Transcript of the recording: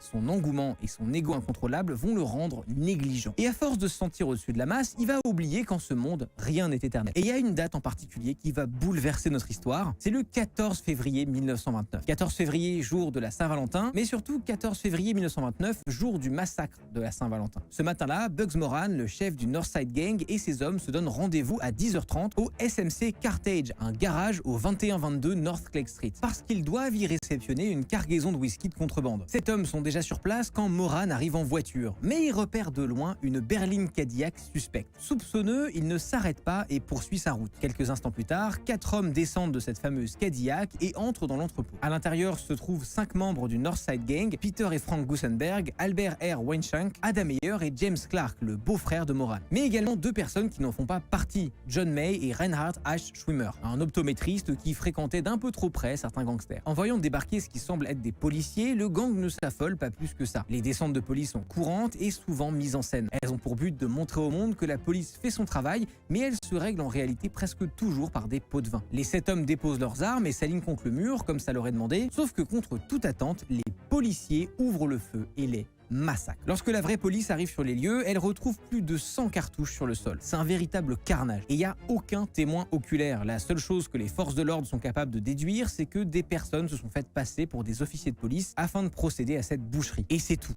Son engouement et son ego incontrôlable vont le rendre négligent. Et à force de se sentir au-dessus de la masse, il va oublier qu'en ce monde, rien n'est éternel. Et il y a une date en particulier qui va bouleverser notre histoire, c'est le 14 février 1929. 14 février, jour de la Saint-Valentin, mais surtout 14 février 1929, jour du massacre de la Saint-Valentin. Ce matin-là, Bugs Moran, le chef du Northside Gang, et ses hommes se donnent rendez-vous à 10h30 au SMC Carthage, un garage au 2122 North Clegg Street, parce qu'ils doivent y réceptionner une cargaison de whisky de contrebande. Ces hommes sont déjà sur place quand Moran arrive en voiture, mais il repère de loin une berline Cadillac suspecte. Soupçonneux, il ne s'arrête pas et poursuit sa route. Quelques instants plus tard, 4 hommes descendent de cette fameuse Cadillac et entrent dans l'entrepôt. À l'intérieur se trouvent 5 membres du Northside Gang, Peter et Frank Gusenberg, Albert R. Weinschank, Adam Meyer et James Clark, le beau-frère de Moran. Mais également 2 personnes qui n'en font pas partie, John May et Reinhard H. Schwimmer, un optométriste qui fréquentait d'un peu trop près certains gangsters. En voyant débarquer ce qui semble être des policiers, le gang ne s'affole pas plus que ça. Les descentes de police sont courantes et souvent mises en scène. Elles ont pour but de montrer au monde que la police fait son travail, mais elles se règlent en réalité presque toujours par des pots de vin. Les 7 hommes déposent leurs armes et s'alignent contre le mur, comme ça leur est demandé, sauf que contre toute attente, les policiers ouvrent le feu et les massacre. Lorsque la vraie police arrive sur les lieux, elle retrouve plus de 100 cartouches sur le sol. C'est un véritable carnage. Et il n'y a aucun témoin oculaire. La seule chose que les forces de l'ordre sont capables de déduire, c'est que des personnes se sont faites passer pour des officiers de police afin de procéder à cette boucherie. Et c'est tout.